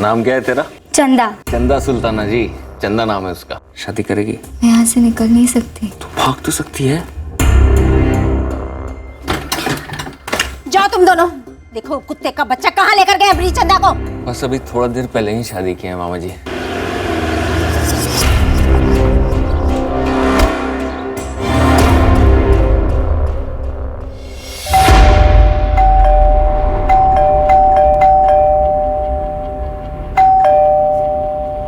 नाम क्या है तेरा? चंदा। चंदा सुल्ताना जी, चंदा नाम है उसका। शादी करेगी? मैं यहाँ से निकल नहीं सकती। तू भाग तो सकती है। जाओ तुम दोनों, देखो कुत्ते का बच्चा कहाँ लेकर गए अपनी चंदा को। बस अभी थोड़ा देर पहले ही शादी की है मामा जी।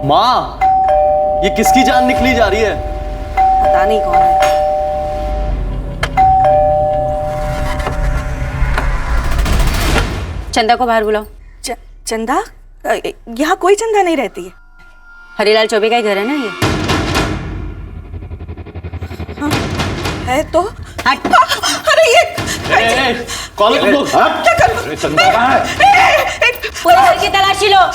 माँ, ये किसकी जान निकली जा रही है? पता नहीं कौन है। चंदा को बाहर बुलाओ। चंदा? यहाँ कोई चंदा नहीं रहती है। हरीलाल चौबे का ही घर है ना ये? हाँ, है तो। हट। अरे ये कौन है तुम लोग? क्या कर रहे हो? चंदा कहाँ है? पूरे घर की तलाशी लो।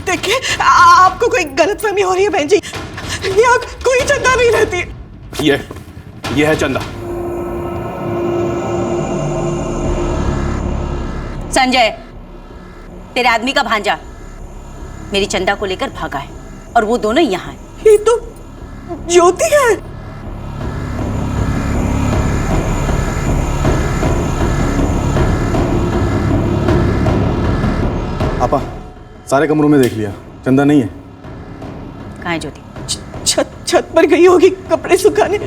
देखिए, आपको कोई गलतफहमी हो रही है बहन जी। यहाँ कोई चंदा नहीं रहती। ये है चंदा। संजय, तेरे आदमी का भांजा मेरी चंदा को लेकर भागा है और वो दोनों यहाँ हैं। ये तो ज्योति है। आपा, सारे कमरों में देख लिया, चंदा नहीं है। कहाँ है ज्योति? छत पर गई होगी कपड़े सुखाने।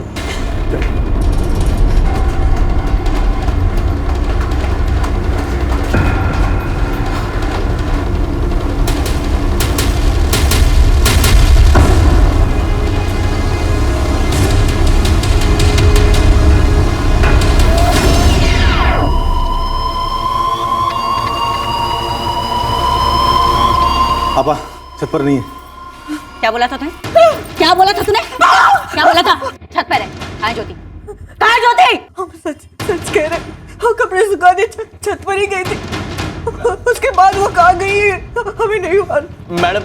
आपा, छत पर नहीं है। क्या बोला था तूने? क्या बोला था तूने? क्या बोला था? छत पर है। कहाँ है ज्योति? कहाँ है ज्योति? हम सच कह रहे हैं। वो कपड़े सुखाने छत पर ही गई थी। उसके बाद वो कहाँ गई है हमें नहीं मालूम। मैडम,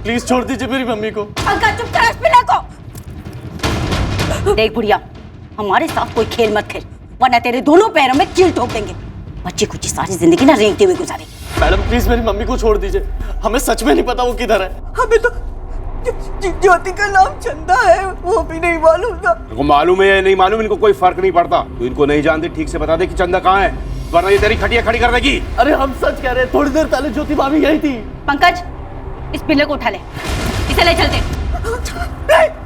प्लीज छोड़ दीजिए मेरी मम्मी को। अंकल चुप कर, पिला को। देख बुढ़िया, हमारे साथ कोई खेल मत खेल, वरना तेरे दोनों पैरों में कील ठोक देंगे। बच्ची कुछ सारी जिंदगी ना रेंगते हुए गुजारेगी। मैडम प्लीज मेरी मम्मी को छोड़ दीजिए, हमें सच में नहीं पता वो किधर है। हमें तो ज्योति का नाम चंदा है, वो भी नहीं मालूम था। इनको मालूम है या नहीं मालूम, इनको कोई फर्क नहीं पड़ता। तू इनको नहीं जानती, ठीक से बता दे कि चंदा कहाँ है, वरना ये तेरी खटिया खड़ी कर देगी। अरे हम सच कह रहे हैं, थोड़ी देर पहले ज्योति भाभी यही थी। पंकज, इस पिल्ले को उठा ले, इसे ले चलते।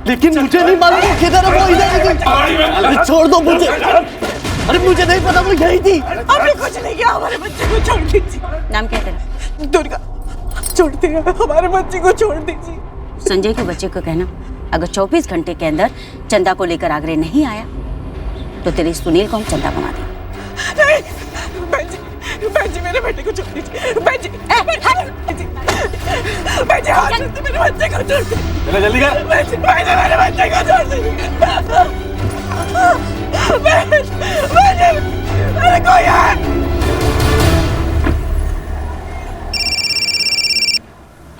लेकिन मुझे नहीं मालूम वो किधर है, वो इधर है। अरे छोड़ दो मुझे। अरे मुझे नहीं पता वो यही थी। हमने कुछ नहीं किया, हमारे बच्चे को छोड़ दीजिए। नाम क्या है तेरा? दुर्गा। छोड़ते हैं, हमारे बच्चे को छोड़ दीजिए। संजय के बच्चे को कहना, अगर 24 घंटे के अंदर चंदा को लेकर आगरे नहीं आया तो तेरे सुनील को हम चंदा बना देंगे। नहीं, बहन जी मेरे बेटे को छोड़ दीजिए। बहन जी, हाथ जोड़ते मेरे बच्चे को छोड़ दीजिए। चलो जल्दी कर। बहन जी, मेरे बच्चे को छोड़ दीजिए। अरे कोई है?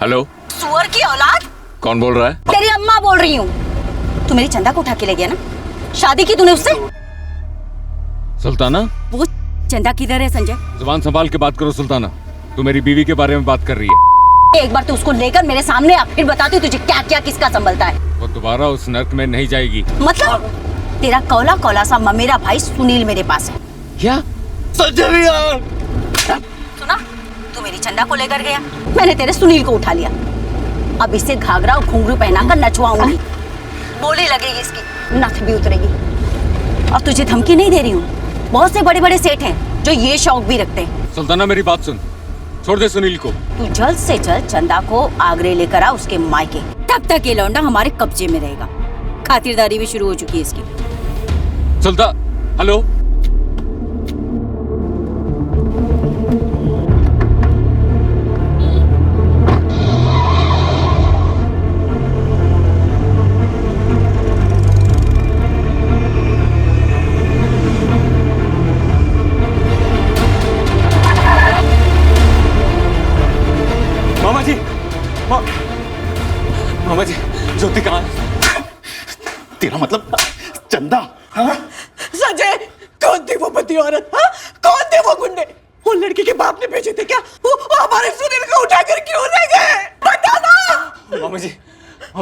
हेलो, सुअर की औलाद। कौन बोल रहा है? तेरी अम्मा बोल रही हूँ। तू मेरी चंदा को उठा के ले गया ना, शादी की तूने उससे। सुल्ताना, वो चंदा किधर है? संजय, जुबान संभाल के बात करो सुल्ताना, तू मेरी बीवी के बारे में बात कर रही है। एक बार तू उसको लेकर मेरे सामने आ, फिर बताती हूँ तुझे क्या क्या किसका संभलता है। वो दोबारा उस नर्क में नहीं जाएगी। मतलब तेरा कौला कौला सा ममेरा भाई सुनील मेरे पास है। क्या? संजय यार, सुना, तू मेरी चंदा को लेकर गया, मैंने तेरे सुनील को उठा लिया। अब इसे घाघरा और घुंघरू पहनाकर नचवाऊंगी, बोली लगेगी इसकी, नथ भी उतरेगी। और तुझे धमकी नहीं दे रही हूँ, बहुत से बड़े बड़े सेठ हैं जो ये शौक भी रखते हैं। सुल्ताना मेरी बात सुन, छोड़ दे सुनील को। तू जल्द से जल्द चंदा को आगरे लेकर आ उसके मायके, तब तक ये लौंडा हमारे कब्जे में रहेगा। खातिरदारी भी शुरू हो चुकी है इसकी। हेलो, मामा जी, ज्योति कहाँ है? तेरा मतलब चंदा? हाँ? संजय, कौन थी वो पति औरत? हाँ? कौन थे वो गुंडे? वो लड़की के बाप ने भेजे थे क्या? वो हमारे सुनील को उठाकर क्यों ले गए? बताना। मामा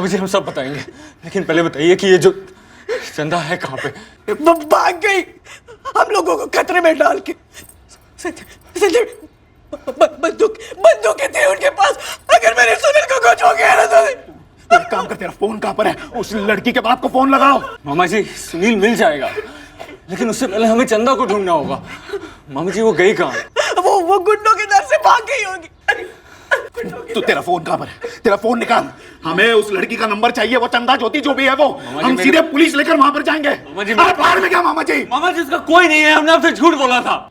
जी हम सब बताएंगे, लेकिन पहले बताइए कि ये जो चंदा है कहाँ पे? वो भाग गई हम लोगों को खतरे में डाल के। संजय बंदूकें थी उनके पास। अगर मेरे सुनील को कुछ हो गया ना तो एक काम कर, तेरा फोन कहाँ पर है? उस लड़की के बाप को फोन लगाओ। मामा जी सुनील मिल जाएगा, लेकिन उससे पहले हमें चंदा को ढूंढना होगा। मामा जी वो गई कहाँ? वो गुंडों के डर से भाग गई होगी। तो तेरा फोन कहाँ पर है? तेरा फोन निकाल, हमें उस लड़की का नंबर चाहिए। वो चंदा ज्योति जो भी है वो, हम सीधे पुलिस लेकर वहां पर जाएंगे। अरे बाहर में क्या मामा जी? मामा जी उसका कोई नहीं है, हमने आपसे झूठ बोला था।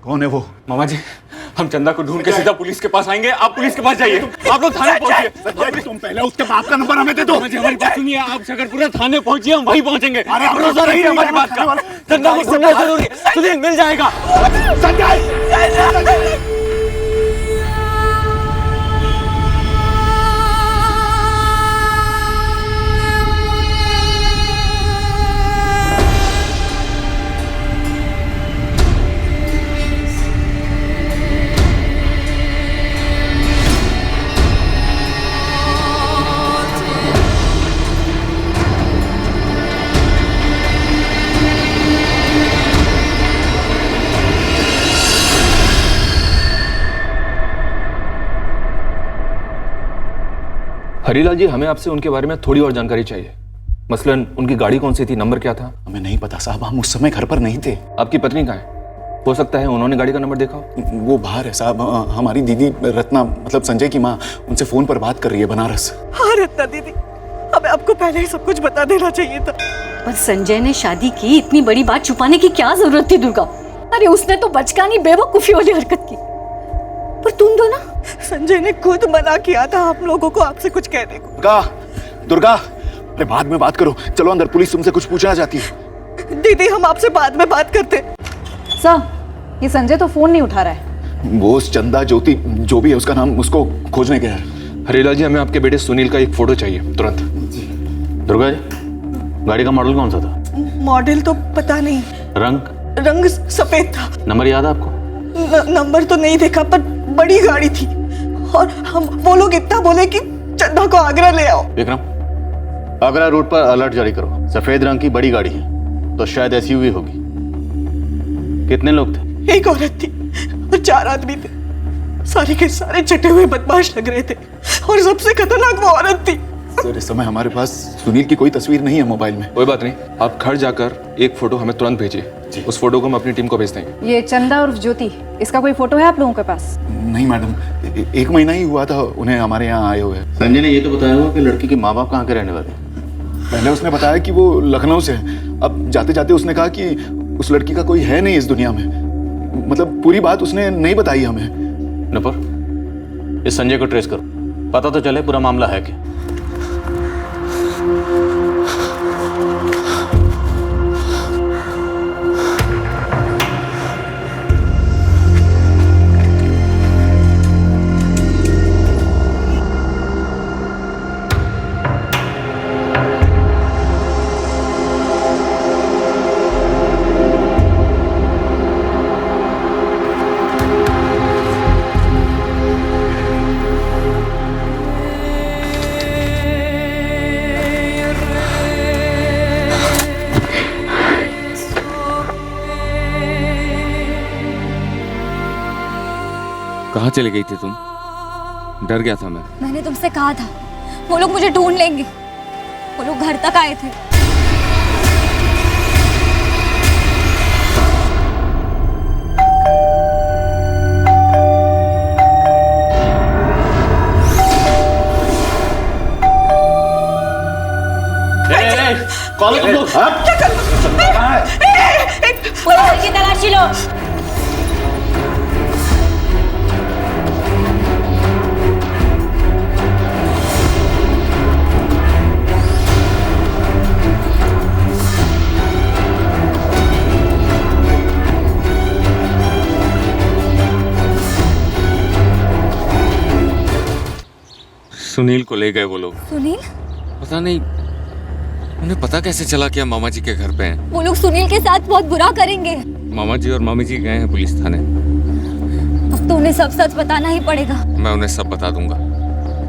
कौन है वो? मामा जी हम चंदा को ढूंढ के सीधा पुलिस के पास आएंगे, आप पुलिस के पास जाइए। आप लोग थाने पहुंचिए। तुम पहले उसके बाप का नंबर हमें दे दो। मामा जी हमारी बात सुनिए, आप शकरपुरा थाने पहुंचिए, हम वहीं पहुंचेंगे। अरे भरोसा रखिए हमारी बात का। चंदा को ढूंढना जरूरी है, सुनील मिल जाएगा। संजय! हरीलाल जी, हमें आपसे उनके बारे में थोड़ी और जानकारी चाहिए। मसलन उनकी गाड़ी कौन सी थी, नंबर क्या था? हमें नहीं पता साहब, हम उस समय घर पर नहीं थे। आपकी पत्नी कहाँ है? हो सकता है उन्होंने गाड़ी का नंबर देखा हो। वो बाहर है साहब। हमारी दीदी रत्ना, मतलब संजय की माँ, उनसे फोन पर बात कर रही है बनारस। हाँ रत्ना दीदी, हमें आपको पहले ही सब कुछ बता देना चाहिए था। पर संजय ने शादी की, इतनी बड़ी बात छुपाने की क्या जरूरत थी दुर्गा? अरे उसने तो बचकानी बेवकूफी वाली हरकत की। पर तुम दो ना, संजय ने खुद मना किया था हम लोगों को आपसे कुछ कहने को। दुर्गा, अरे बाद में बात करो, चलो अंदर, पुलिस तुमसे कुछ पूछना चाहती है। दीदी हम आपसे बाद में बात करते। सर, ये संजय तो फोन नहीं उठा रहा है। वो चंदा ज्योति जो भी है उसका नाम, उसको खोजने गया है। हरीलाल जी, हमें आपके बेटे सुनील का एक फोटो चाहिए तुरंत। दुर्गा जी, गाड़ी का मॉडल कौन सा था? मॉडल तो पता नहीं, रंग सफेद था। नंबर याद है आपको? नंबर तो नहीं देखा, पर बड़ी गाड़ी थी। और हम वो लोग इतना बोले कि चंदा को आगरा ले आओ। विक्रम, आगरा रोड पर अलर्ट जारी करो। सफेद रंग की बड़ी गाड़ी है, तो शायद एसयूवी होगी। कितने लोग थे? एक औरत थी और 4 आदमी थे। सारे के सारे चटे हुए बदमाश लग रहे थे, और सबसे खतरनाक वो औरत थी। सर, इस समय हमारे पास सुनील की कोई तस्वीर नहीं है मोबाइल में। कोई बात नहीं, आप घर जाकर एक फोटो हमें तुरंत भेजिए। उस फोटो को हम अपनी टीम को भेज देंगे। ये चंदा और ज्योति, इसका कोई फोटो है आप लोगों के पास? नहीं मैडम, 1 महीना ही हुआ था उन्हें हमारे यहाँ आए हुए। संजय ने ये तो बताया हुआ कि लड़की के माँ बाप कहाँ के रहने वाले हैं। पहले उसने बताया कि वो लखनऊ से है। अब जाते जाते उसने कहा कि उस लड़की का कोई है नहीं इस दुनिया में। मतलब पूरी बात उसने नहीं बताई हमें। नपर, इस संजय को ट्रेस करो, पता तो चले पूरा मामला है क्या। कहाँ चली गई थी तुम? डर गया था मैं। मैंने तुमसे कहा था वो लोग मुझे ढूंढ लेंगे। वो लोग घर तक आए थे। कौन तुम लोग? पुलिस की तलाशी लो। सुनील को ले गए वो लोग। सुनील? पता नहीं उन्हें पता कैसे चला कि हम मामा जी के घर पे हैं? वो लोग सुनील के साथ बहुत बुरा करेंगे। मामा जी और मामी जी गए हैं पुलिस थाने। अब तो उन्हें सब सच बताना ही पड़ेगा। मैं उन्हें सब बता दूंगा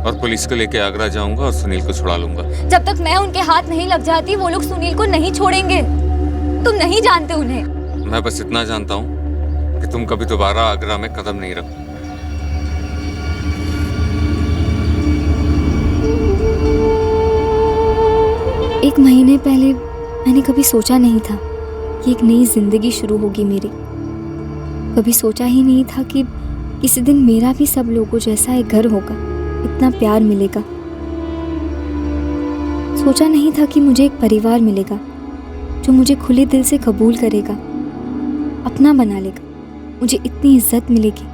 और पुलिस को लेके आगरा जाऊंगा और सुनील को छुड़ा लूंगा। जब तक मैं उनके हाथ नहीं लग जाती वो लोग सुनील को नहीं छोड़ेंगे। तुम नहीं जानते उन्हें। मैं बस इतना जानता हूँ कि तुम कभी दोबारा आगरा में कदम नहीं रखो। एक महीने पहले मैंने कभी सोचा नहीं था कि एक नई जिंदगी शुरू होगी मेरी। कभी सोचा ही नहीं था कि किसी दिन मेरा भी सब लोगों जैसा एक घर होगा, इतना प्यार मिलेगा। सोचा नहीं था कि मुझे एक परिवार मिलेगा जो मुझे खुले दिल से कबूल करेगा, अपना बना लेगा, मुझे इतनी इज्जत मिलेगी।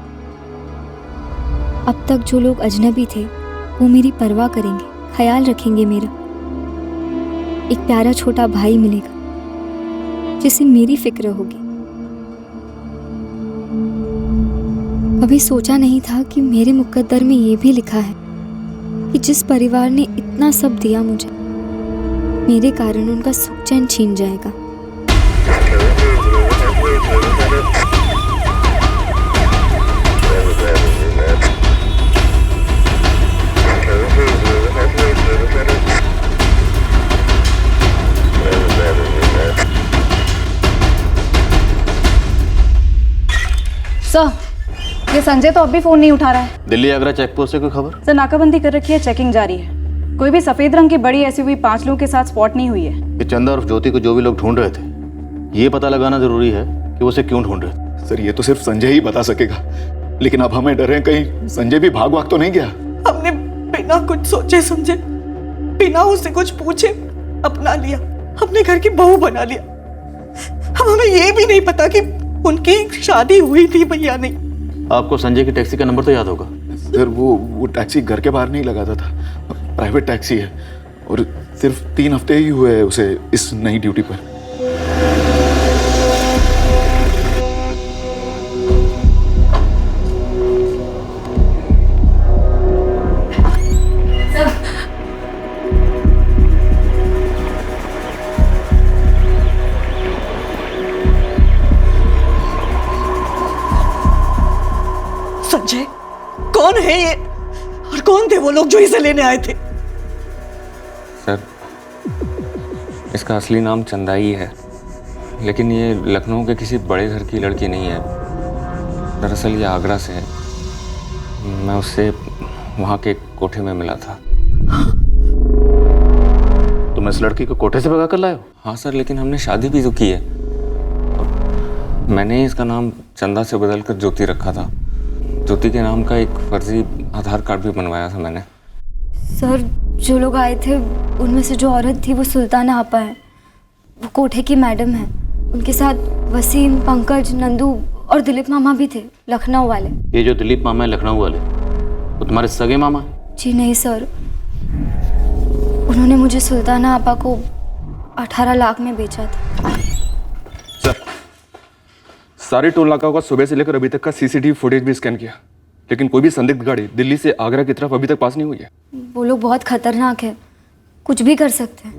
अब तक जो लोग अजनबी थे वो मेरी परवाह करेंगे, ख्याल रखेंगे मेरा। एक प्यारा छोटा भाई मिलेगा जिसे मेरी फिक्र होगी। कभी सोचा नहीं था कि मेरे मुकद्दर में ये भी लिखा है कि जिस परिवार ने इतना सब दिया मुझे, मेरे कारण उनका सुख चैन छीन जाएगा। सर, ये संजय तो अब भी फोन नहीं उठा रहा है। दिल्ली आगरा चेक पोस्ट से कोई खबर? सर, नाकाबंदी कर रखी है, चेकिंग जारी है। कोई भी सफेद रंग की बड़ी एसयूवी 5 लोगों के साथ स्पॉट नहीं हुई है। कि चंदा और ज्योति को जो भी लोग ढूंढ रहे थे, ये पता लगाना जरूरी है कि वो उसे क्यों ढूंढ रहे थे। सर ये तो सिर्फ संजय ही बता सकेगा, लेकिन अब हमें डर है कहीं संजय भी भाग तो नहीं गया। हमने बिना कुछ सोचे समझे, बिना उससे कुछ पूछे अपना लिया, अपने घर की बहू बना लिया। हमें ये भी नहीं पता कि उनकी शादी हुई थी भैया नहीं। आपको संजय की टैक्सी का नंबर तो याद होगा? सर वो टैक्सी घर के बाहर नहीं लगाता था, प्राइवेट टैक्सी है और सिर्फ 3 हफ्ते ही हुए हैं उसे इस नई ड्यूटी पर। संजय कौन है ये और कौन थे वो लोग जो इसे लेने आए थे? सर, इसका असली नाम चंदा ही है, लेकिन ये लखनऊ के किसी बड़े घर की लड़की नहीं है। दरअसल ये आगरा से है। मैं उससे वहाँ के कोठे में मिला था। तुम इस लड़की को कोठे से भगा कर लाए हो? हाँ सर, लेकिन हमने शादी भी तो की है। और मैंने इसका नाम चंदा से बदलकर ज्योति रखा था। ज्योति के नाम का एक फर्जी आधार कार्ड भी बनवाया था मैंने। सर, जो लोग आए थे उनमें से जो औरत थी वो सुल्ताना आपा है। वो कोठे की मैडम है। उनके साथ वसीम, पंकज, नंदू और दिलीप मामा भी थे, लखनऊ वाले। ये जो दिलीप मामा है लखनऊ वाले, वो तुम्हारे सगे मामा है? जी नहीं सर, उन्होंने मुझे सुल्ताना आपा को 18 लाख में बेचा था। सर, सारे टोल नाकाओं का सुबह से लेकर अभी तक का सीसीटीवी फुटेज भी स्कैन किया, लेकिन कोई भी संदिग्ध गाड़ी दिल्ली से आगरा की तरफ अभी तक पास नहीं हुई है। वो लोग बहुत खतरनाक है, कुछ भी कर सकते हैं।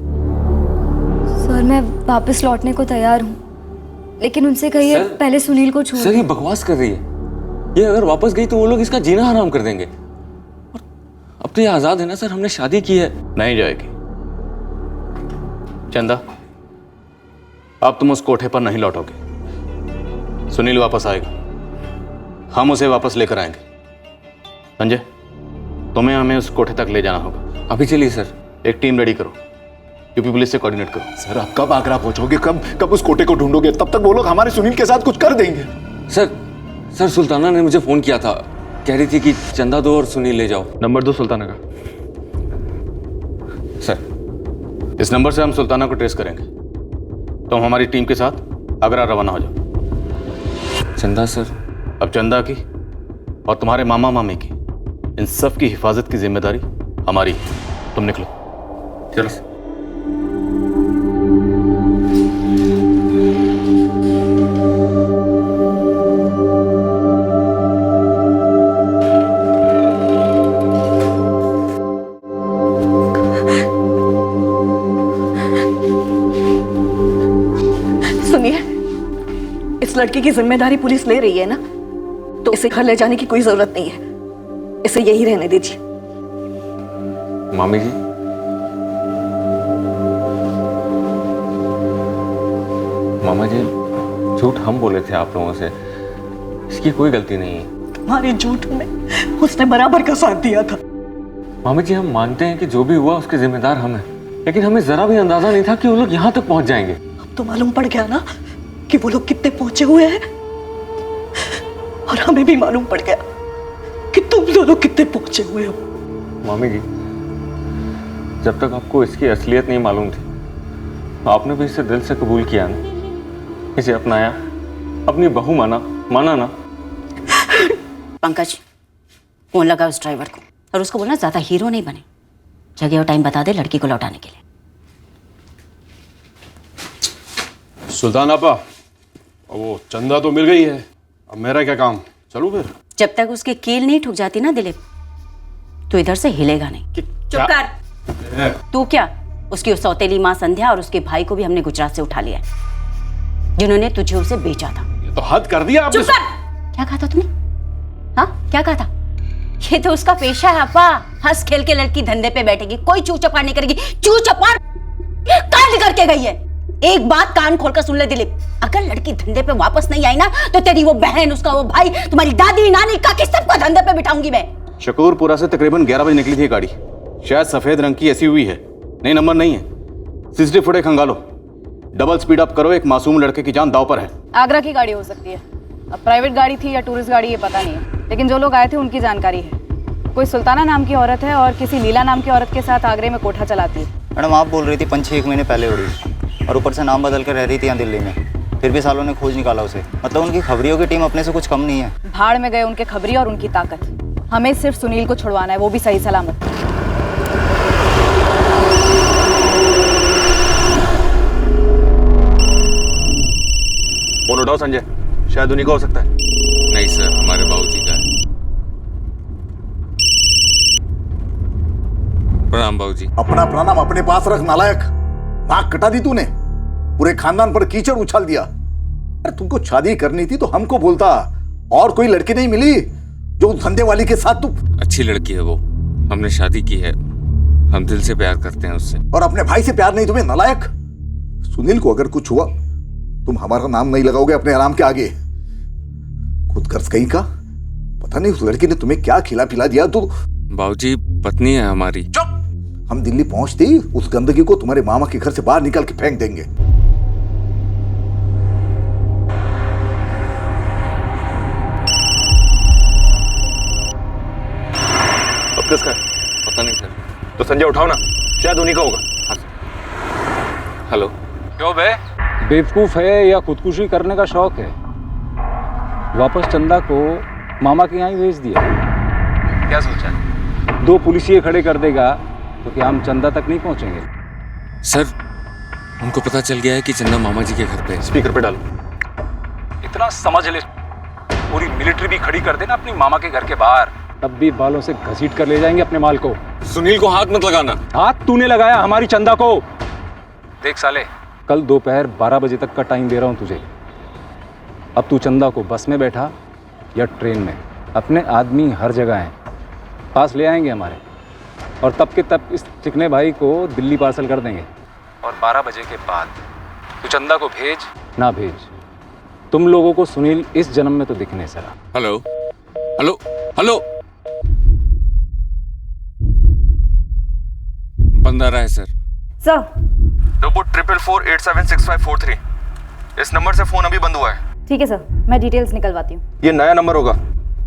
सर, मैं वापस लौटने को तैयार हूँ, लेकिन उनसे कहिए पहले सुनील को छोड़। सर, ये बकवास कर रही है। ये अगर वापस गई तो वो लोग इसका जीना हराम कर देंगे। और अब तो ये आजाद है ना सर, हमने शादी की है। नहीं जाएगी। चंदा, अब तुम उस कोठे पर नहीं लौटोगे। सुनील वापस आएगा, हम उसे वापस लेकर आएंगे। संजय, तुम्हें हमें उस कोठे तक ले जाना होगा। अभी चलिए सर। एक टीम रेडी करो, यूपी पुलिस से कोऑर्डिनेट करो। सर आप कब आगरा पहुंचोगे? कब उस कोटे को ढूंढोगे? तब तक वो लोग हमारे सुनील के साथ कुछ कर देंगे। सर सुल्ताना ने मुझे फोन किया था, कह रही थी कि चंदा दो और सुनील ले जाओ। नंबर 2 सुल्ताना का। सर, इस नंबर से हम सुल्ताना को ट्रेस करेंगे। तुम हमारी टीम के साथ आगरा रवाना हो जाओ। चंदा सर? अब चंदा की और तुम्हारे मामा मामी की, इन सब की हिफाजत की जिम्मेदारी हमारी है। तुम निकलो। चलो। लड़की की जिम्मेदारी पुलिस ले रही है ना, तो इसे घर ले जाने की कोई जरूरत नहीं है, इसे यही रहने दीजिए। मामी जी, मामा जी, झूठ हम बोले थे आप लोगों से, इसकी कोई गलती नहीं है। तुम्हारे झूठ में उसने बराबर का साथ दिया था। मामी जी, हम मानते हैं कि जो भी हुआ उसके जिम्मेदार हम हैं, लेकिन हमें जरा भी अंदाजा नहीं था कि वो लोग यहाँ तक पहुंच जाएंगे। अब तो मालूम पड़ गया ना कि वो लोग कितने पहुंचे हुए हैं, और हमें भी मालूम पड़ गया कि तुम दोनों कितने पहुंचे हुए हो। मामी जी, जब तक आपको इसकी असलियत नहीं मालूम थी, आपने भी इसे दिल से कबूल किया ना, इसे अपनाया, अपनी बहू माना ना। पंकज, फोन लगा उस ड्राइवर को और उसको बोलना ज्यादा हीरो नहीं बने, जगह और टाइम बता दे लड़की को लौटाने के लिए। सुल्तान आपा, वो चंदा तो मिल गई है, अब मेरा क्या काम? चलूं फिर? जब तक उसकी कील नहीं ठुक जाती ना दिलीप, तो इधर से हिलेगा नहीं। चुप कर। तू क्या, उसकी उस सौतेली माँ संध्या और उसके भाई को भी हमने गुजरात से उठा लिया है, जिन्होंने तुझे उसे बेचा था। ये तो हद कर दिया आपने। चुप कर। क्या कहा था तुमने? हाँ, क्या कहा था? ये तो उसका पेशा है अपा, हंस खेल के लड़की धंधे पे बैठेगी, कोई चू चपाड़ नहीं करेगी। चू चपाड़ कांड करके गई है। एक बात कान खोलकर सुन ले दिलीप, अगर लड़की धंधे पे वापस नहीं आई ना, तो तेरी वो बहन, उसका वो भाई, तुम्हारी दादी, नानी, काकी, सबको धंधे पे बिठाऊंगी मैं। शकूरपुरा से तकरीबन 11 बजे निकली थी गाड़ी, शायद सफेद रंग की एसयूवी है, नहीं नंबर नहीं है। सीसीटीवी फुटेज खंगालो, डबल स्पीड अप करो, एक मासूम लड़के की जान दांव पर है। आगरा की गाड़ी हो सकती है, अब प्राइवेट गाड़ी थी या टूरिस्ट गाड़ी ये पता नहीं है, लेकिन जो लोग आए थे उनकी जानकारी है। कोई सुल्ताना नाम की औरत है और किसी लीला नाम की औरत के साथ आगरे में कोठा चलाती है। मैडम, आप बोल रही थी 5-6 महीने पहले हो रही, और ऊपर से नाम बदल कर रह रही थी यहाँ दिल्ली में, फिर भी सालों ने खोज निकाला उसे। मतलब उनकी खबरियों की टीम अपने से कुछ कम नहीं है। भाड़ में गए उनके खबरी और उनकी ताकत, हमें सिर्फ सुनील को छुड़वाना है, वो भी सही सलामत। फोन उठाओ संजय, शायद उन्हीं का हो सकता है। नहीं सर, हमारे बाबूजी का है। प्रणाम बाबूजी। अपना प्रणाम अपने पास रख नालायक। नाक कटा दी तूने, पूरे खानदान पर कीचड़ उछाल दिया। अरे तुमको शादी करनी थी तो हमको बोलता, और कोई लड़की नहीं मिली जो उस धंधे वाली के साथ। तू अच्छी लड़की है वो, हमने शादी की है, हम दिल से प्यार करते हैं उससे। और अपने भाई से प्यार नहीं तुम्हें, नालायक। सुनील को अगर कुछ हुआ, तुम हमारा नाम नहीं लगाओगे अपने आराम के आगे। खुद कर्ज कहीं का, पता नहीं उस लड़की ने तुम्हें क्या खिला पिला दिया। तू बाबूजी, पत्नी है हमारी। चुप। हम दिल्ली पहुंचते ही उस गंदगी को तुम्हारे मामा के घर से बाहर निकाल के फेंक देंगे। अब किसका है? पता नहीं सर। तो संजय उठाओ ना, शायद उन्हीं का होगा। हाँ। हेलो। क्यों बे? बेवकूफ है या खुदकुशी करने का शौक है? वापस चंदा को मामा के यहाँ ही भेज दिया। क्या सोचा? 2 पुलिसिये खड़े कर देगा तो क्या हम चंदा तक नहीं पहुंचेंगे? सर, उनको पता चल गया है कि चंदा मामा जी के घर पे है। स्पीकर पे डालो। इतना समझ ले, पूरी मिलिट्री भी खड़ी कर देना अपनी मामा के घर के बाहर, तब भी बालों से घसीट कर ले जाएंगे अपने माल को। सुनील को हाथ मत लगाना। हाथ तूने लगाया हमारी चंदा को। देख साले, कल दोपहर 12 बजे तक का टाइम दे रहा हूं तुझे। अब तू चंदा को बस में बैठा या ट्रेन में, अपने आदमी हर जगह हैं, पास ले आएंगे हमारे, और तब के तब इस चिकने भाई को दिल्ली पार्सल कर देंगे। और 12 बजे के बाद तू चंदा को भेज ना भेज, तुम लोगों को सुनील इस जन्म में तो दिख नहीं सका। हेलो हेलो हेलो, बंद आ रहा है सर। Sir, report 444876543। इस नंबर से फोन अभी बंद हुआ है। ठीक है सर, मैं डिटेल्स निकलवाती हूँ। ये नया नंबर होगा,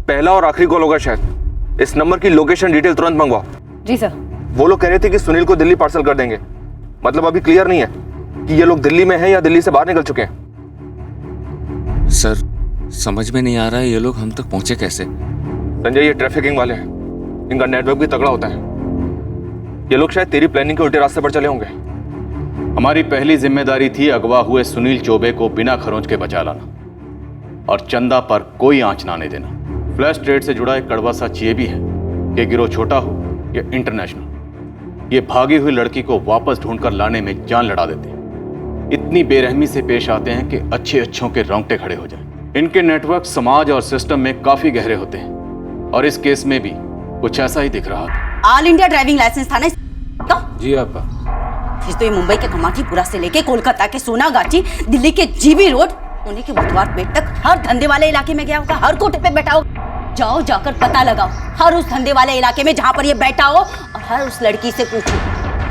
पहला और आखिरी कॉल होगा शायद। इस नंबर की लोकेशन डिटेल तुरंत मंगवाओ। जी सर। वो लोग कह रहे थे कि सुनील को दिल्ली पार्सल कर देंगे, मतलब अभी क्लियर नहीं है कि ये लोग दिल्ली में हैं या दिल्ली से बाहर निकल चुके हैं। सर, समझ में नहीं आ रहा है ये लोग हम तक पहुंचे कैसे। संजय, ये ट्रैफिकिंग वाले हैं, इनका नेटवर्क भी तगड़ा होता है। ये लोग शायद तेरी प्लानिंग के उल्टे रास्ते पर चले होंगे। हमारी पहली जिम्मेदारी थी अगवा हुए सुनील चौबे को बिना खरोंच के बचा लाना, और चंदा पर कोई आंच ना आने देना। फ्लैश ट्रेड से जुड़ा एक कड़वा सच ये भी है कि गिरोह छोटा हो या इंटरनेशनल, ये भागी हुई लड़की को वापस ढूंढकर लाने में जान लड़ा देते हैं। इतनी बेरहमी से पेश आते हैं कि अच्छे अच्छों के रोंगटे खड़े हो जाएं। इनके नेटवर्क समाज और सिस्टम में काफी गहरे होते हैं और इस केस में भी कुछ ऐसा ही दिख रहा था। ऑल इंडिया ड्राइविंग लाइसेंस था ना तो? जी आपा। फिर तो ये मुंबई के कमाटीपुरा से लेके कोलकाता के सोनागाची, दिल्ली के जीबी रोड, पुणे के बुधवार पेट तक हर धंधे वाले इलाके में गया होगा, हर कोठे पे बैठा होगा। जाओ जाकर पता लगाओ हर उस धंधे वाले इलाके में जहां पर ये बैठा हो, और हर उस लड़की से पूछो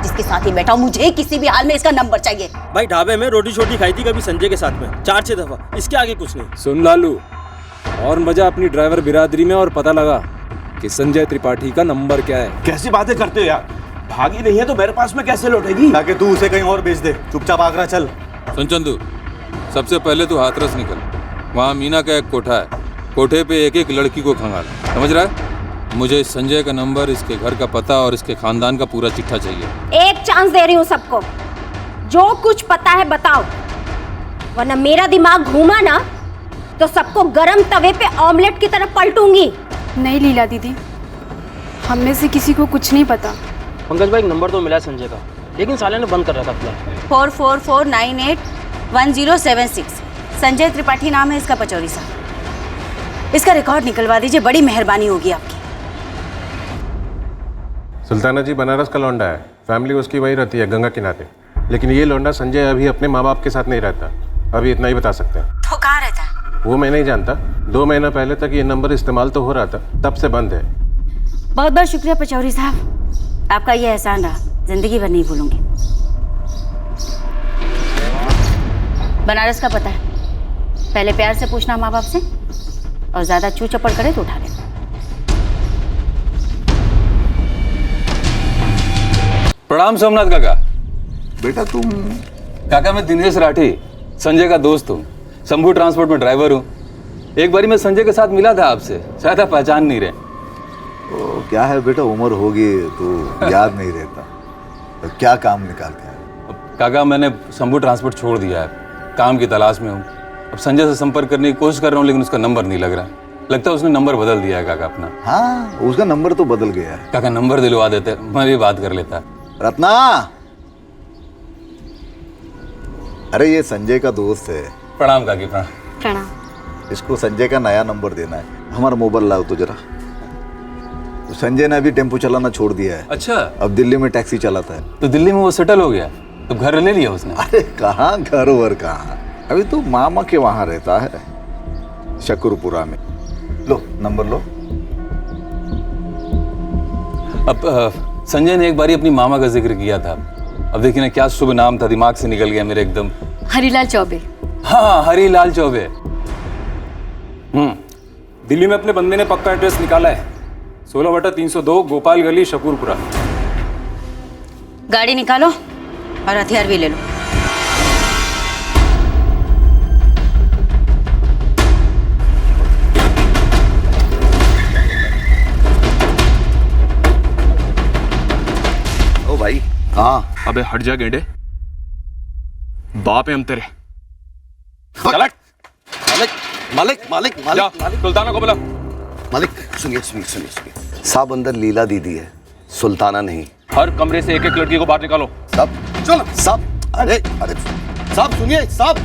जिसके साथ ये बैठा हो, मुझे किसी भी हाल में इसका नंबर चाहिए। भाई ढाबे में रोटी छोटी खाई थी कभी संजय के साथ में 4-6 दफा, इसके आगे कुछ नहीं। सुन लालू, और मजा अपनी ड्राइवर बिरादरी में और पता लगा कि संजय त्रिपाठी का नंबर क्या है। कैसी बातें करते हो यार, भागी नहीं है तो मेरे पास में कैसे लौटेगी? ताकि तू उसे कहीं और बेच दे। चुपचाप आगरा चल। सुन चंदू, सबसे पहले तू हाथरस निकल, वहाँ मीना का एक कोठा है, कोठे पे एक एक लड़की को खंगाल, समझ रहा है? मुझे संजय का नंबर, इसके घर का पता और इसके खानदान का पूरा चिट्ठा चाहिए। एक चांस दे रही हूँ सबको, जो कुछ पता है बताओ, वरना मेरा दिमाग घूमा ना तो सबको गरम तवे पे ऑमलेट की तरह पलटूंगी। नहीं लीला दीदी, हम में से किसी को कुछ नहीं पता। पंकज भाई नंबर तो मिला है संजय का, लेकिन साले ने बंद कर रखा था। 4449811076 संजय त्रिपाठी नाम है इसका, पचौरी साहब। इसका रिकॉर्ड निकलवा दीजिए, बड़ी मेहरबानी होगी आपकी। सुल्ताना जी बनारस का लौंडा है, फैमिली उसकी वही रहती है गंगा किनारे, लेकिन ये लौंडा संजय अभी अपने माँ बाप के साथ नहीं रहता, अभी इतना ही बता सकते हैं। तो कहाँ रहता है? वो मैं नहीं जानता, 2 महीना पहले तक ये नंबर इस्तेमाल तो हो रहा था, तब से बंद है। बहुत बहुत शुक्रिया पचौरी साहब, आपका ये एहसान रहा, जिंदगी भर नहीं भूलूंगी। बनारस का पता है, पहले प्यार से पूछना माँ बाप से, और ज्यादा चू चपड़ करे तो उठा लेना। प्रणाम सोमनाथ काका। बेटा तुम? काका मैं दिनेश राठी, संजय का दोस्त हूँ, शंभू ट्रांसपोर्ट में ड्राइवर हूँ। एक बारी मैं संजय के साथ मिला था आपसे, शायद आप पहचान नहीं रहे। तो क्या है बेटा, उम्र होगी तो याद नहीं रहता। तो क्या काम निकालते हैं? काका मैंने शंभू ट्रांसपोर्ट छोड़ दिया है, काम की तलाश में हूँ। अब संजय से संपर्क करने की कोशिश कर रहा हूँ, लेकिन उसका नंबर नहीं लग रहा। लगता है उसने नंबर बदल दिया है काका अपना। हाँ, उसका नंबर तो बदल गया है। काका नंबर दिलवा देते, मैं भी बात कर लेता। रत्ना, अरे ये संजय का दोस्त है। प्रणाम काकी। प्रणाम। इसको संजय का नया नंबर देना है। हमारा मोबाइल लाओ तो जरा। तो संजय ने अभी टेम्पो चलाना छोड़ दिया है। अच्छा, अब दिल्ली में टैक्सी चलाता है। तो दिल्ली में वो सेटल हो गया, तो घर ले लिया उसने? अरे कहाँ घर वर कहाँ, अभी तो मामा के वहां रहता है, शकरपुरा में। लो नंबर लो। अब संजय ने एक बारी अपनी मामा का जिक्र किया था, अब देखिए ना क्या शुभ नाम था, दिमाग से निकल गया मेरे एकदम। हरीलाल चौबे। हाँ, हरीलाल चौबे। दिल्ली में अपने बंदे ने पक्का एड्रेस निकाला है, 16/302 गोपाल गली, शकरपुरा। गाड़ी निकालो और हथियार भी ले लो। ओ भाई। हाँ। अबे हट जा गेंडे, बाप है हम तेरे। चल हट। मालिक मालिक मालिक सुल्ताना को बुला। मालिक सुनिए सुनिए सुनिए सुनिए, साहब अंदर लीला दीदी है, सुल्ताना नहीं। हर कमरे से एक एक लड़की को बाहर निकालो। साहब चलो साहब। अरे अरे साहब सुनिए साहब।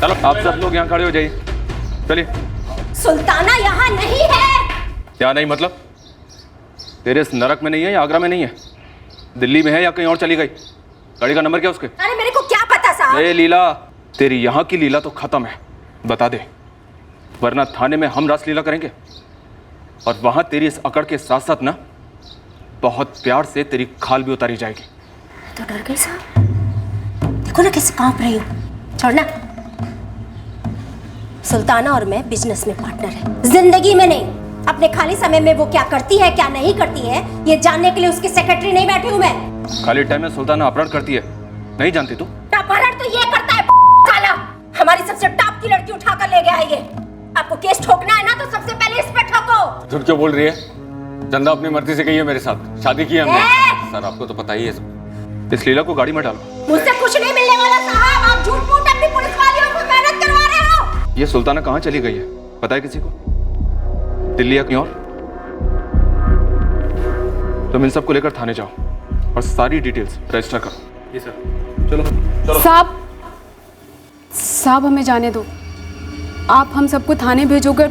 चलो आप सब लोग यहाँ खड़े हो जाइए, चलिए। सुल्ताना यहाँ नहीं है। क्या नहीं मतलब? तेरे इस नरक में नहीं है या आगरा में नहीं है? दिल्ली में है या कहीं और चली गई? गाड़ी का नंबर क्या उसके? अरे मेरे को क्या पता साहब। ए लीला, तेरी यहाँ की लीला तो खत्म है, बता दे, वरना थाने में हम रासलीला करेंगे और वहां तेरी इस अकड़ के साथ साथ ना बहुत प्यार से तेरी खाल भी उतारी जाएगी। तो डर गई साहब, देखो ना कैसे कांप रही हो। छोड़ना। सुल्ताना और मैं बिजनेस में पार्टनर है, जिंदगी में नहीं। अपने खाली समय में वो क्या करती है क्या नहीं करती है ये जानने के लिए उसकी सेक्रेटरी नहीं बैठी हूँ मैं। खाली टाइम में सुल्ताना अपहरण करती है, नहीं जानती तू? अपहरण तो ये करता है साला, हमारी सबसे टॉप की लड़की उठा कर ले गया है ये। आपको केस ठोकना है ना तो सबसे पहले इस पे ठोको। झूठ क्यों बोल रही है? चंदा अपनी मर्जी से गई है मेरे साथ, शादी की है हमने। सर आपको तो पता ही है सब। इस लीला को गाड़ी में डालो। मुझसे कुछ नहीं मिलने वाला साहब, आप झूठ मूठ अपनी पुलिस वालियों को मेहनत करवा रहे हो। ये सुल्ताना कहाँ चली गई है पता है किसी को? दिल्ली या कहीं और? तुम इन सबको लेकर थाने जाओ और सारी डिटेल्स रजिस्टर करो। जी सर। चलो चलो। साहब हमें जाने दो। आप हम सबको थाने भेजोगे,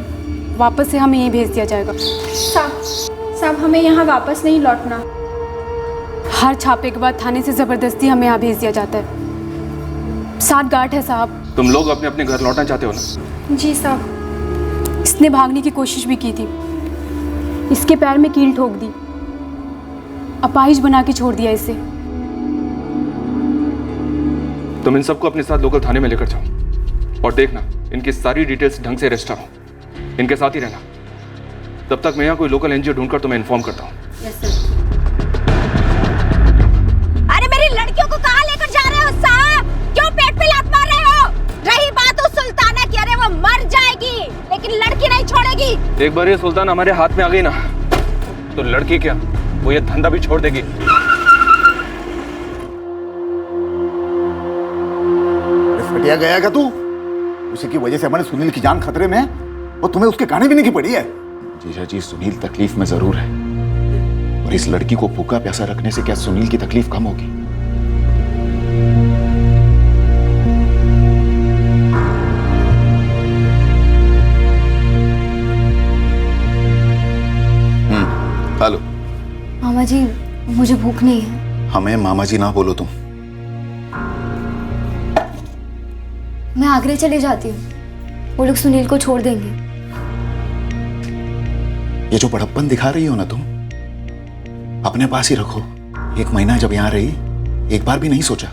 वापस से हमें यहीं भेज दिया जाएगा। साहब हमें यहाँ वापस नहीं लौटना। हर छापे के बाद थाने से ज़बरदस्ती हमें यहाँ भेज दिया जाता है। 7 गार्ड है साहब। तुम लोग अपने अपने घर लौटना चाहते हो ना? जी साहब। इसने भागने की कोशिश भी की थी, इसके पैर में कील ठोक दी, अपाहिज बना के छोड़ दिया इसे। तुम इन सबको अपने साथ लोकल थाने में लेकर जाओ और देखना इनकी सारी डिटेल्स ढंग से रजिस्टर हो। इनके साथ ही रहना। तब तक मैं यहाँ कोई लोकल एनजीओ ढूंढकर तुम्हें इन्फॉर्म करता हूँ। अरे मेरी लड़कियों को कहाँ लेकर जा रहे हो साहब? क्यों पेट पे लात मार रहे हो? रही बात उस सुल्ताना की, अरे वो मर जाएगी लेकिन लड़की नहीं छोड़ेगी। एक बार ये सुल्तान हमारे हाथ में आ गई ना तो लड़की क्या, वो ये धंधा भी छोड़ देगी। फटिया गया क्या तू? उसी की वजह से हमारे सुनील की जान खतरे में है और तुम्हें उसके गाने भी नहीं की पड़ी है। जीजा जी, सुनील तकलीफ में जरूर है, और इस लड़की को भूखा प्यासा रखने से क्या सुनील की तकलीफ कम होगी? हेलो मामा जी, मुझे भूख नहीं है। हमें मामा जी ना बोलो तुम। मैं आगरे चली जाती हूँ, वो लोग सुनील को छोड़ देंगे। ये जो बड़प्पन दिखा रही हो ना तुम, अपने पास ही रखो। 1 महीना जब यहाँ रही, एक बार भी नहीं सोचा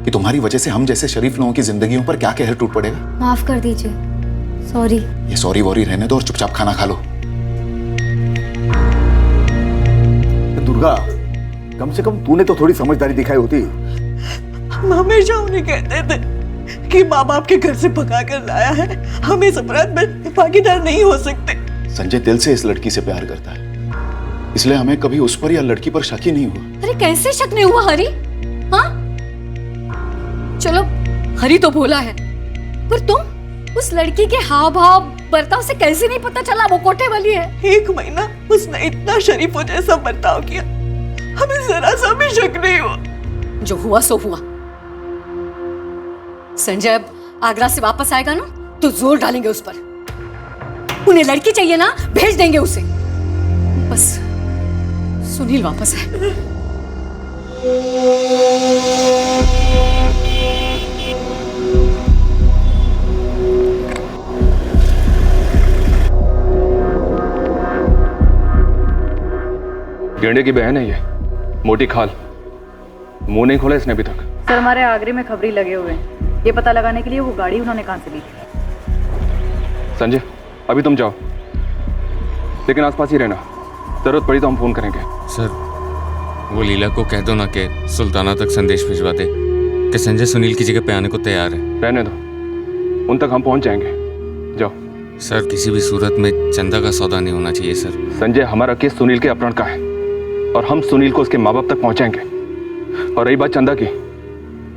कि तुम्हारी वजह से हम जैसे शरीफ लोगों की जिंदगियों पर क्या कहर टूट पड़ेगा। माफ कर दीजिए, सॉरी। ये सॉरी वॉरी रहने दो और चुपचाप खाना खा लो। दुर्गा, कम से कम तूने तो थोड़ी समझदारी दिखाई होती। हम हमेशा उन्हें कहते थे कि माँ बाप के घर से भगा कर लाया है, हम इस अपराध में भागीदार नहीं हो सकते। संजय दिल से इस लड़की से प्यार करता है, इसलिए हमें कभी उस पर या लड़की पर शक ही नहीं हुआ। अरे कैसे शक नहीं हुआ हरी? हाँ, चलो हरी तो भोला है, पर तुम उस लड़की के हाव भाव बर्ताव से कैसे नहीं पता चला वो कोठे वाली है? 1 महीना उसने इतना शरीफों जैसा बर्ताव किया, हमें जरा सा भी शक नहीं हुआ। जो हुआ सो हुआ। संजय अब आगरा से वापस आएगा ना तो जोर डालेंगे उस पर। उन्हें लड़की चाहिए ना, भेज देंगे उसे। बस सुनील वापस है। गेंडे की बहन है ये, मोटी खाल। मुंह नहीं खोला इसने अभी तक। सर हमारे आगरे में खबरी लगे हुए हैं, ये पता लगाने के लिए वो गाड़ी उन्होंने कहाँ से ली। संजय अभी तुम जाओ, लेकिन आसपास ही रहना, जरूरत पड़ी तो हम फोन करेंगे। सर वो लीला को कह दो ना कि सुल्ताना तक संदेश भिजवा दे कि संजय सुनील की जगह पे आने को तैयार है। रहने दो, उन तक हम पहुंच जाएंगे। जाओ। सर किसी भी सूरत में चंदा का सौदा नहीं होना चाहिए सर। संजय, हमारा केस सुनील के अपहरण का है और हम सुनील को उसके माँ बाप तक पहुंचाएंगे। और रही बात चंदा की,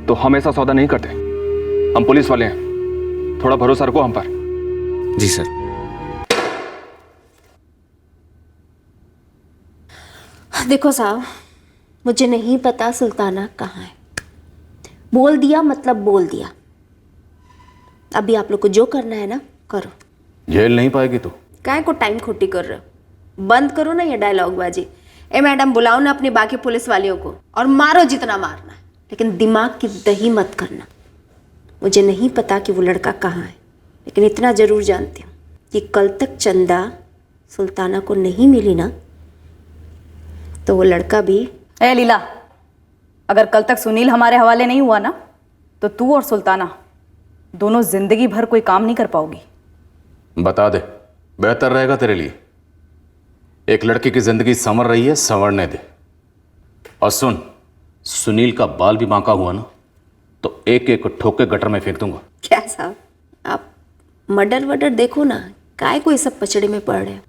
तो हम ऐसा सौदा नहीं करते। हम पुलिस वाले हैं, थोड़ा भरोसा रखो हम पर। जी सर। देखो साहब, मुझे नहीं पता सुल्ताना कहाँ है। बोल दिया मतलब बोल दिया। अभी आप लोग को जो करना है ना करो। जेल नहीं पाएगी तू। काय को टाइम खोटी कर रहे हो? बंद करो ना ये डायलॉग बाजी। ए मैडम, बुलाओ ना अपने बाकी पुलिस वालियों को और मारो जितना मारना है, लेकिन दिमाग की दही मत करना। मुझे नहीं पता कि वो लड़का कहाँ है, लेकिन इतना जरूर जानती हूँ कि कल तक चंदा सुल्ताना को नहीं मिली ना तो वो लड़का भी। ए लीला, अगर कल तक सुनील हमारे हवाले नहीं हुआ ना तो तू और सुल्ताना दोनों जिंदगी भर कोई काम नहीं कर पाओगी। बता दे, बेहतर रहेगा तेरे लिए। एक लड़की की जिंदगी संवर रही है, संवरने दे। और सुन, सुनील का बाल भी बांका हुआ ना तो एक एक ठोक के गटर में फेंक दूंगा। क्या साहब, आप मर्डर वर्डर देखो ना, काय को ये सब पचड़े में पड़ रहे हो।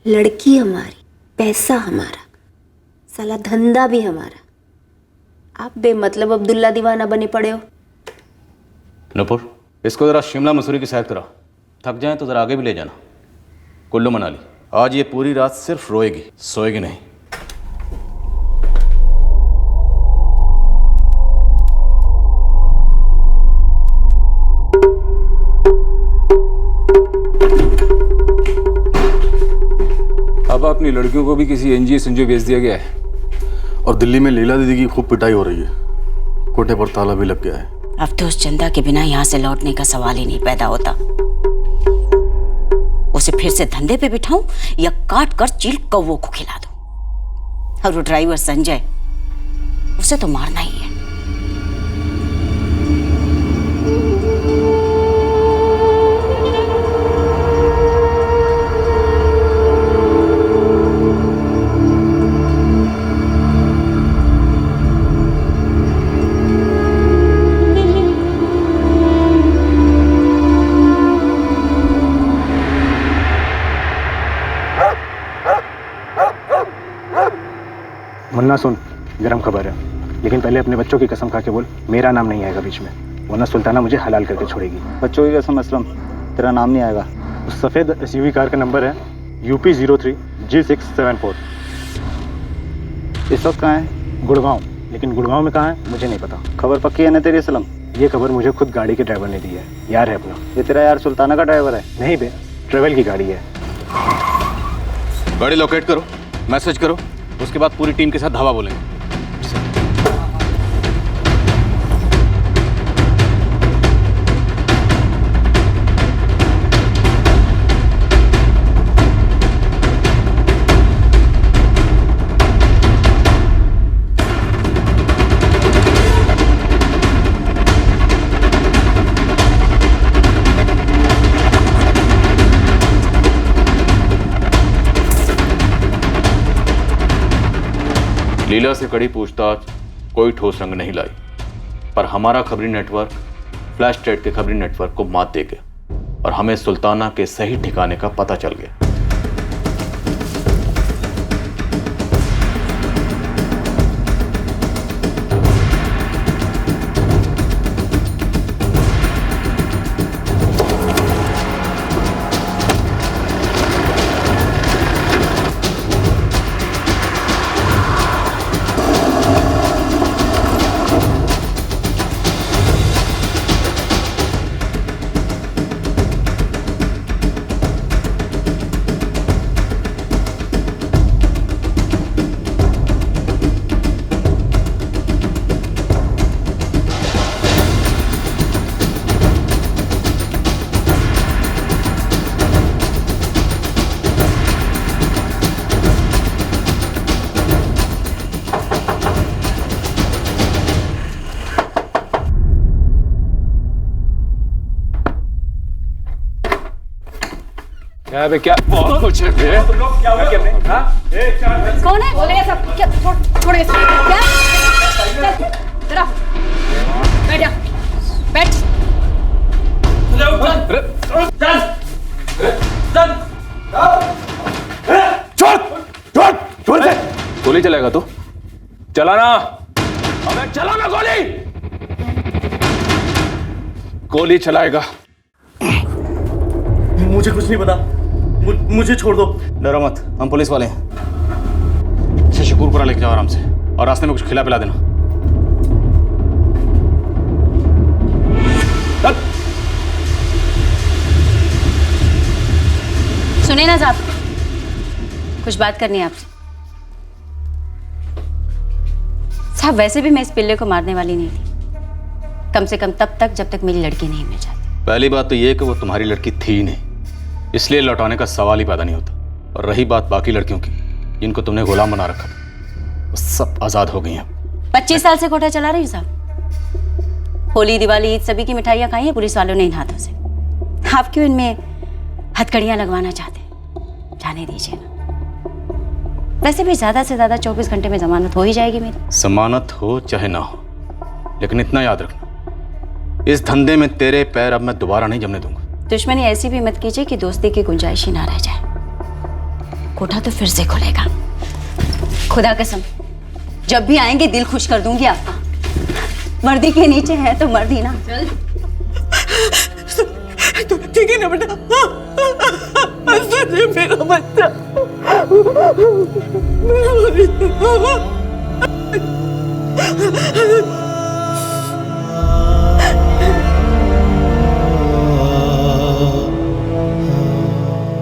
लड़की हमारी, पैसा हमारा, साला धंधा भी हमारा। आप बेमतलब अब्दुल्ला दीवाना बने पड़े हो। नूपुर, इसको जरा शिमला मसूरी की सैर करा। थक जाए तो जरा आगे भी ले जाना। कुल्लू मनाली। आज ये पूरी रात सिर्फ रोएगी, सोएगी नहीं। अलावा अपनी लड़कियों को भी किसी एनजीओ संजीओ भेज दिया गया है। और दिल्ली में लीला दीदी की खूब पिटाई हो रही है, कोटे पर ताला भी लग गया है। अब तो उस चंदा के बिना यहाँ से लौटने का सवाल ही नहीं पैदा होता। उसे फिर से धंधे पे बिठाऊं या काट कर चील कौवों को खिला दूं। और वो ड्राइवर संजय, उसे तो मारना ही है। मुन्ना सुन, गरम खबर है, लेकिन पहले अपने बच्चों की कसम खा के बोल मेरा नाम नहीं आएगा बीच में, वरना सुल्ताना मुझे हलाल करके छोड़ेगी। बच्चों की कसम असलम, तेरा नाम नहीं आएगा। उस सफ़ेद SUV कार का नंबर है UP 03G674। इस वक्त कहाँ है? गुड़गांव, लेकिन गुड़गांव में कहाँ है मुझे नहीं पता। खबर पक्की है ना तेरी असलम? ये खबर मुझे खुद गाड़ी के ड्राइवर ने दी है, यार है अपना। ये तेरा यार सुल्ताना का ड्राइवर है? नहीं बे, ट्रेवल की गाड़ी है। गाड़ी लोकेट करो, मैसेज करो, उसके बाद पूरी टीम के साथ धावा बोलेंगे। लीला से कड़ी पूछताछ कोई ठोस रंग नहीं लाई, पर हमारा खबरी नेटवर्क फ्लैश स्टेट के खबरी नेटवर्क को मात दे गया और हमें सुल्ताना के सही ठिकाने का पता चल गया। क्या बे, क्या बहुत कुछ है बे। क्या हुआ क्या बे? हाँ? कौन है? बोले सब क्या? छोड़ इसे। क्या? चल, जरा बैठ जा, बैठ। छोड़ से। गोली चलेगा तू? चलाना। अबे चलाना गोली। गोली चलाएगा। मुझे कुछ नहीं पता, मुझे छोड़ दो। डरो मत, हम पुलिस वाले हैं। इसे शुक्रपुरा लेके जाओ आराम से, और रास्ते में कुछ खिला पिला देना। सुने ना साहब, कुछ बात करनी है आपसे। साहब वैसे भी मैं इस पिल्ले को मारने वाली नहीं थी, कम से कम तब तक जब तक मेरी लड़की नहीं मिल जाती। पहली बात तो ये कि वो तुम्हारी लड़की थी नहीं, इसलिए लौटाने का सवाल ही पैदा नहीं होता। और रही बात बाकी लड़कियों की जिनको तुमने गुलाम बना रखा था, वो सब आजाद हो गई हैं। 25 साल से कोटा चला रही हूँ साहब। होली, दिवाली, ईद सभी की मिठाइयाँ खाई हैं पुलिस वालों ने इन हाथों से। आप क्यों इनमें हथकड़ियाँ लगवाना चाहते हैं? जाने दीजिए ना। वैसे भी ज्यादा से ज्यादा 24 घंटे में जमानत हो ही जाएगी मेरी। जमानत हो चाहे ना हो, लेकिन इतना याद रखना, इस धंधे में तेरे पैर अब मैं दोबारा नहीं जमने दूंगा। दुश्मनी ऐसी भी मत कीजिए कि दोस्ती की गुंजाइश ही ना रह जाए। कोठा तो फिर से खुलेगा, खुदा कसम। जब भी आएंगे दिल खुश कर दूंगी आपका। वर्दी के नीचे है तो मर्द ही ना। चल तो ठीक है ना बेटा? मेरा बच्चा,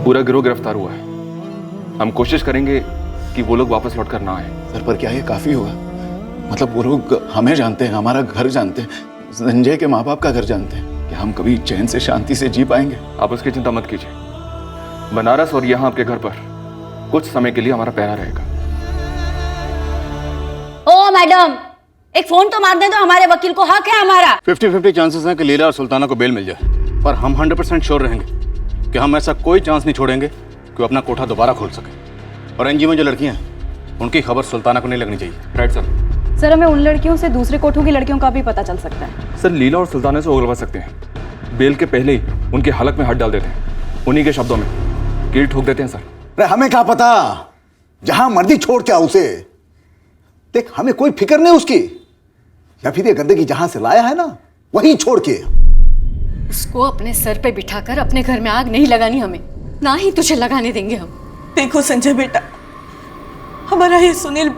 पूरा गिरोह गिरफ्तार हुआ है। हम कोशिश करेंगे कि वो लोग वापस लौट कर ना आए। सर पर क्या ये काफी होगा? मतलब वो लोग हमें जानते हैं, हमारा घर जानते हैं, संजय के माँ बाप का घर जानते हैं, कि हम कभी चैन से शांति से जी पाएंगे? आप उसकी चिंता मत कीजिए। बनारस और यहाँ आपके घर पर कुछ समय के लिए हमारा पहरा रहेगा। ओ मैडम, एक फोन तो मार दे दो, हमारे वकील को हक है हमारा। 50-50 चांसेस हैं कि लीला और सुल्ताना को बेल मिल जाए, पर हम 100% श्योर रहेंगे कि हम ऐसा कोई चांस नहीं छोड़ेंगे कि वो अपना कोठा दोबारा खोल सके। और एनजीओ में जो लड़कियां हैं उनकी खबर सुल्ताना को नहीं लगनी चाहिए। Right sir. सर हमें उन लड़कियों से दूसरे कोठों की लड़कियों का भी पता चल सकता है। सर लीला और सुल्ताना से उगलवा सकते हैं। बेल के पहले ही उनके हलक में हाथ डाल देते हैं, उन्हीं के शब्दों में कील ठोक देते हैं सर। अरे हमें क्या पता, जहां मर्जी छोड़ क्या उसे। देख हमें कोई फिक्र नहीं उसकी, या फिर ये गंदगी जहां से लाया है ना वहीं छोड़ के। उसको अपने सर पे बिठाकर अपने घर में आग नहीं लगानी हमें, ना ही तुझे लगाने देंगे हम। देखो संजय बेटा, हमारा ये सुनील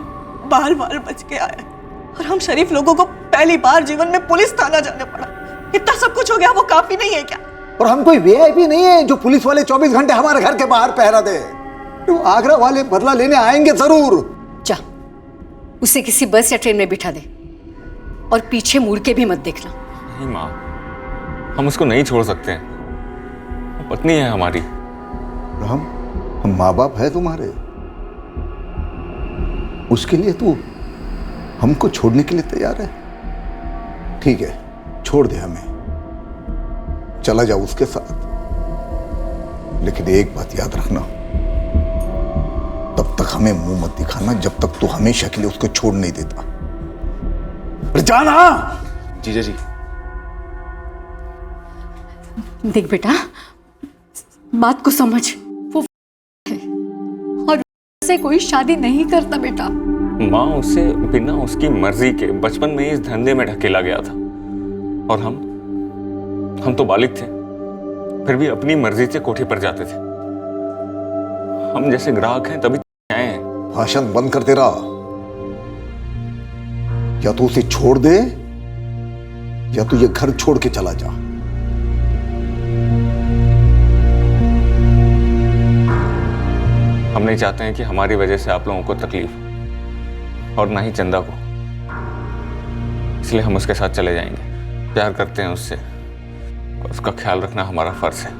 बाल बाल बच के आया और हम शरीफ लोगों को पहली बार जीवन में पुलिस थाना जाने पड़ा। इतना सब कुछ हो गया, वो काफी नहीं है क्या? और हम कोई वीआईपी नहीं है जो पुलिस वाले 24 घंटे हमारे घर के बाहर पहरा दे। तो आगरा वाले बदला लेने आएंगे जरूर। जा, उसे किसी बस या ट्रेन में बिठा दे और पीछे मुड़ के भी मत देखना। नहीं माँ, हम उसको नहीं छोड़ सकते हैं, वो पत्नी है हमारी। हम माँ बाप है तुम्हारे, उसके लिए तू हमको छोड़ने के लिए तैयार है? ठीक है, छोड़ दे हमें, चला जा उसके साथ। लेकिन एक बात याद रखना, तब तक हमें मुंह मत दिखाना जब तक तू हमेशा के लिए उसको छोड़ नहीं देता। जाना। जीजा जी। देख बेटा, बात को समझ, वो है और से कोई शादी नहीं करता बेटा। माँ उसे बिना उसकी मर्जी के बचपन में ही इस धंधे में ढकेला गया था, और हम तो बालिग थे, फिर भी अपनी मर्जी से कोठे पर जाते थे। हम जैसे ग्राहक हैं तभी आए हैं। भाषण बंद कर तेरा, या तो उसे छोड़ दे या तो ये घर छोड़ के चला जा। हम नहीं चाहते हैं कि हमारी वजह से आप लोगों को तकलीफ, और ना ही चंदा को, इसलिए हम उसके साथ चले जाएंगे। प्यार करते हैं उससे, और उसका ख्याल रखना हमारा फर्ज है।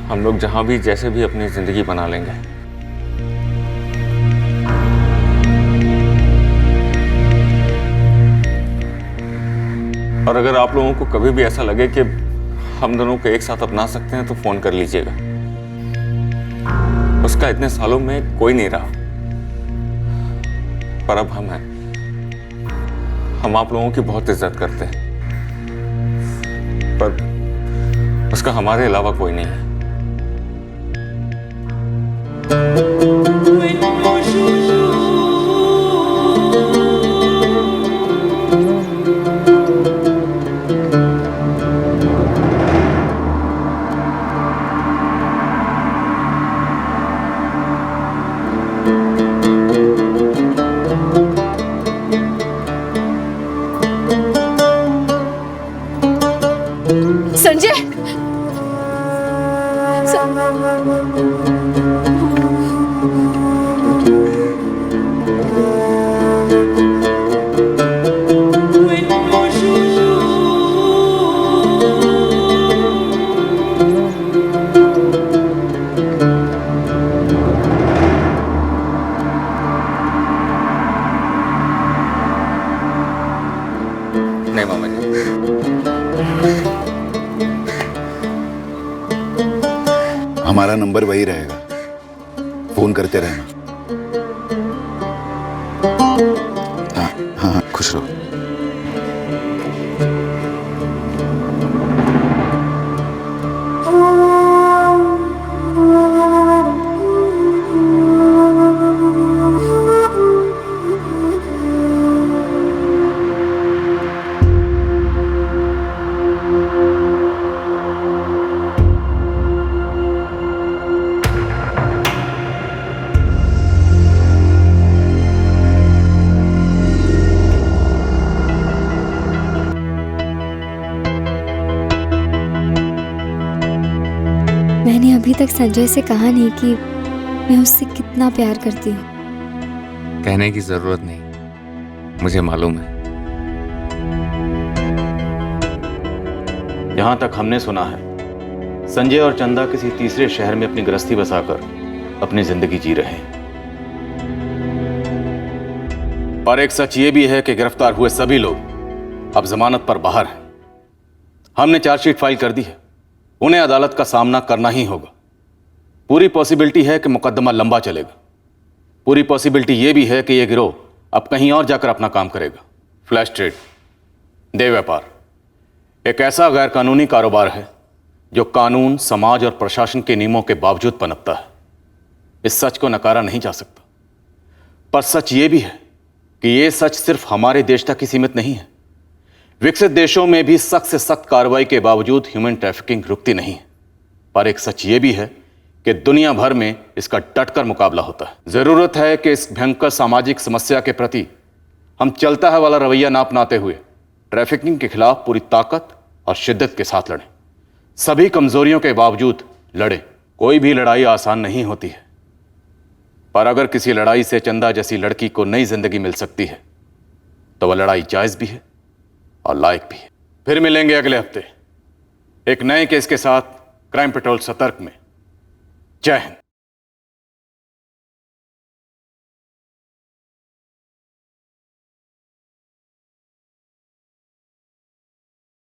हम लोग जहां भी जैसे भी अपनी जिंदगी बना लेंगे। और अगर आप लोगों को कभी भी ऐसा लगे कि हम दोनों को एक साथ अपना सकते हैं तो फोन कर लीजिएगा। उसका इतने सालों में कोई नहीं रहा, पर अब हम हैं। हम आप लोगों की बहुत इज्जत करते हैं, पर उसका हमारे अलावा कोई नहीं है। संजय, नहीं मामा जी, हमारा नंबर वही रहेगा, फोन करते रहना। हाँ हाँ हाँ, खुश रहो। मैंने अभी तक संजय से कहा नहीं कि मैं उससे कितना प्यार करती हूँ। कहने की जरूरत नहीं, मुझे मालूम है। जहां तक हमने सुना है, संजय और चंदा किसी तीसरे शहर में अपनी गृहस्थी बसाकर अपनी जिंदगी जी रहे हैं। और एक सच ये भी है कि गिरफ्तार हुए सभी लोग अब जमानत पर बाहर हैं। हमने चार्जशीट फाइल कर दी है, उन्हें अदालत का सामना करना ही होगा। पूरी पॉसिबिलिटी है कि मुकदमा लंबा चलेगा। पूरी पॉसिबिलिटी यह भी है कि यह गिरोह अब कहीं और जाकर अपना काम करेगा। फ्लैश ट्रेड, देह व्यापार एक ऐसा गैर कानूनी कारोबार है जो कानून, समाज और प्रशासन के नियमों के बावजूद पनपता है। इस सच को नकारा नहीं जा सकता। पर सच यह भी है कि यह सच सिर्फ हमारे देश तक ही सीमित नहीं है। विकसित देशों में भी सख्त से सख्त कार्रवाई के बावजूद ह्यूमन ट्रैफिकिंग रुकती नहीं है। पर एक सच यह भी है कि दुनिया भर में इसका डटकर मुकाबला होता है। जरूरत है कि इस भयंकर सामाजिक समस्या के प्रति हम चलता है वाला रवैया ना अपनाते हुए ट्रैफिकिंग के खिलाफ पूरी ताकत और शिद्दत के साथ लड़ें। सभी कमजोरियों के बावजूद लड़ें। कोई भी लड़ाई आसान नहीं होती है, पर अगर किसी लड़ाई से चंदा जैसी लड़की को नई जिंदगी मिल सकती है तो वह लड़ाई जायज भी है और लायक भी है। फिर मिलेंगे अगले हफ्ते एक नए केस के साथ क्राइम पेट्रोल सतर्क में। जय हिंद।